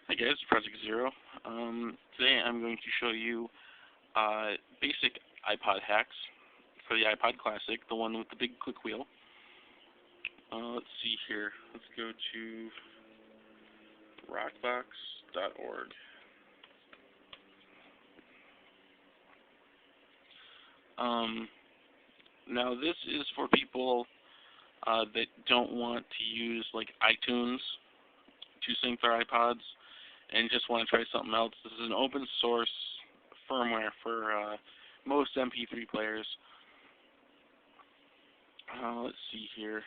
Hi guys, Project Zero. Today I'm going to show you basic iPod hacks for the iPod Classic, the one with the big click wheel. Let's see here. Let's go to rockbox.org. Now this is for people that don't want to use like iTunes to sync their iPods and just want to try something else. This is an open source firmware for most MP3 players. Let's see here.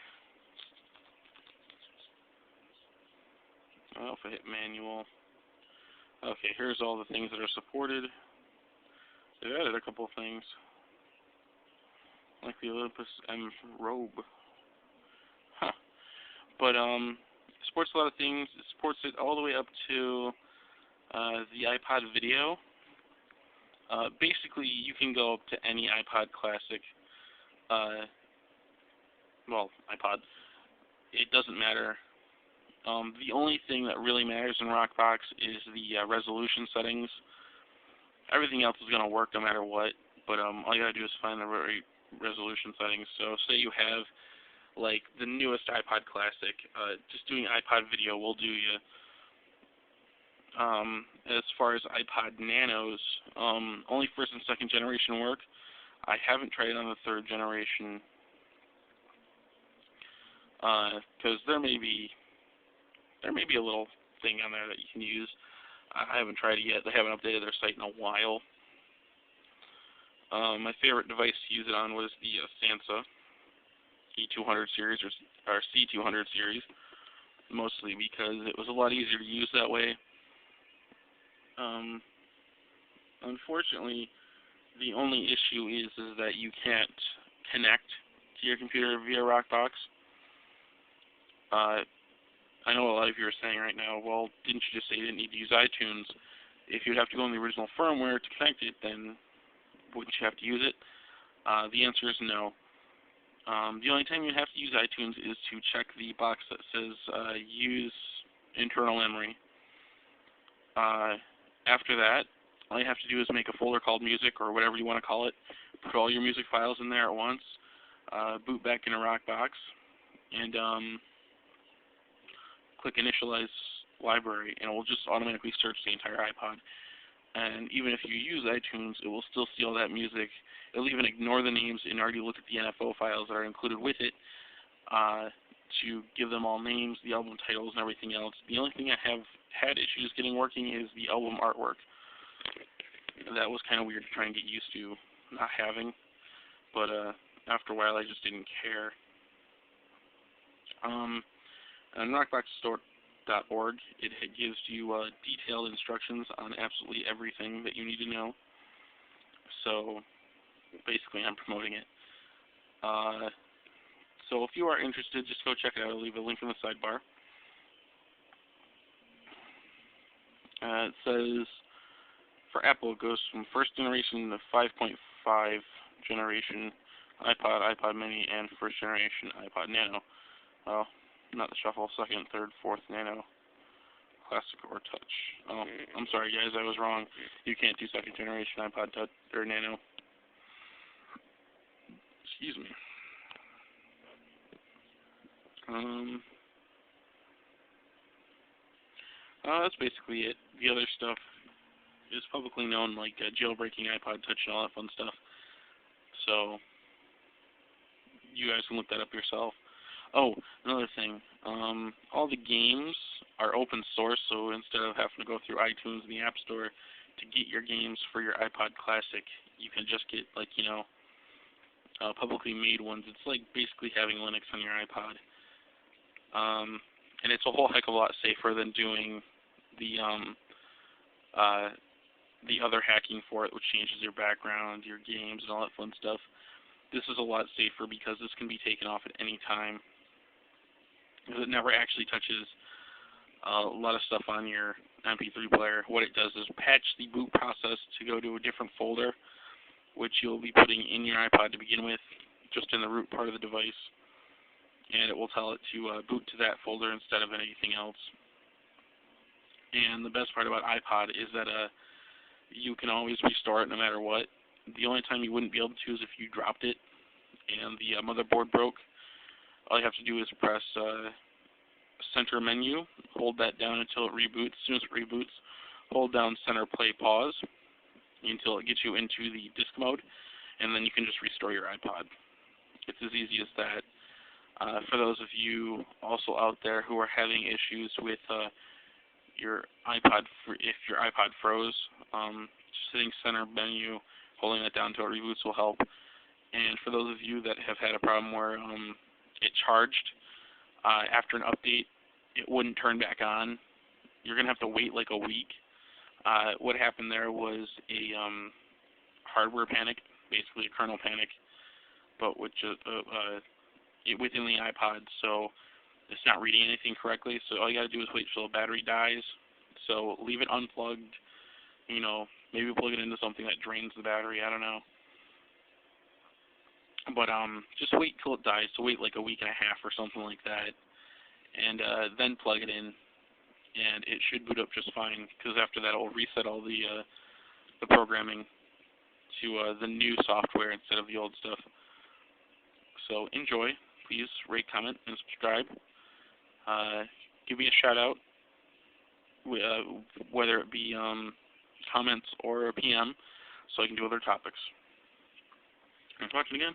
If I hit manual. Okay, here's all the things that are supported. They've added a couple of things, like the Olympus M robe. Huh. But it supports a lot of things. It supports it all the way up to the iPod video. Basically, you can go up to any iPod Classic, iPod. It doesn't matter. The only thing that really matters in Rockbox is the resolution settings. Everything else is going to work no matter what, but all you got to do is find the right resolution settings. So say you have like the newest iPod Classic, just doing iPod video will do you. As far as iPod Nanos, only first and second generation work. I haven't tried it on the third generation because there may be a little thing on there that you can use. I haven't tried it yet. They haven't updated their site in a while. My favorite device to use it on was the Sansa E200 series or C200 series, mostly because it was a lot easier to use that way. Unfortunately, the only issue is that you can't connect to your computer via Rockbox. I know a lot of you are saying right now, well, didn't you just say you didn't need to use iTunes? If you'd have to go on the original firmware to connect it, then wouldn't you have to use it? The answer is no. The only time you have to use iTunes is to check the box that says use internal memory. After that, all you have to do is make a folder called music or whatever you want to call it, put all your music files in there at once, boot back into Rockbox, and click initialize library, and it will just automatically search the entire iPod. And even if you use iTunes, it will still see all that music. It'll even ignore the names and already look at the NFO files that are included with it to give them all names, the album titles, and everything else. The only thing I have had issues getting working is the album artwork. That was kind of weird to try and get used to not having, but after a while I just didn't care. On rockboxstore.org, it gives you detailed instructions on absolutely everything that you need to know. So basically, I'm promoting it. So if you are interested, just go check it out. I'll leave a link in the sidebar. It says for Apple, it goes from first generation to 5.5 generation iPod, iPod Mini, and first generation iPod Nano. Well, not the Shuffle, second, third, fourth Nano, Classic, or Touch. Oh, I'm sorry guys, I was wrong. You can't do second generation iPod Touch or Nano. Excuse me. That's basically it. The other stuff is publicly known, like jailbreaking iPod Touch and all that fun stuff. So you guys can look that up yourself. Oh, another thing. All the games are open source, so instead of having to go through iTunes and the App Store to get your games for your iPod Classic, you can just get, like, publicly made ones. It's like basically having Linux on your iPod. And it's a whole heck of a lot safer than doing the other hacking for it, which changes your background, your games, and all that fun stuff. This is a lot safer because this can be taken off at any time. It never actually touches a lot of stuff on your MP3 player. What it does is patch the boot process to go to a different folder, which you'll be putting in your iPod to begin with, just in the root part of the device. And it will tell it to boot to that folder instead of anything else. And the best part about iPod is that you can always restore it no matter what. The only time you wouldn't be able to is if you dropped it and the motherboard broke. All you have to do is press center menu, hold that down until it reboots. As soon as it reboots, hold down center play pause until it gets you into the disk mode, and then you can just restore your iPod. It's as easy as that. For those of you also out there who are having issues with your iPod, if your iPod froze, just hitting center menu, holding that down until it reboots will help. And for those of you that have had a problem where it charged after an update, it wouldn't turn back on, you're going to have to wait like a week. What happened there was a hardware panic, basically a kernel panic, but with within the iPod, so it's not reading anything correctly. So all you got to do is wait till the battery dies. So leave it unplugged. Maybe plug it into something that drains the battery. I don't know. But just wait till it dies. So wait like a week and a half or something like that, and then plug it in, and it should boot up just fine. Because after that, it will reset all the programming to the new software instead of the old stuff. So enjoy. Please rate, comment, and subscribe. Give me a shout out, whether it be comments or a PM, so I can do other topics. Thanks for watching again.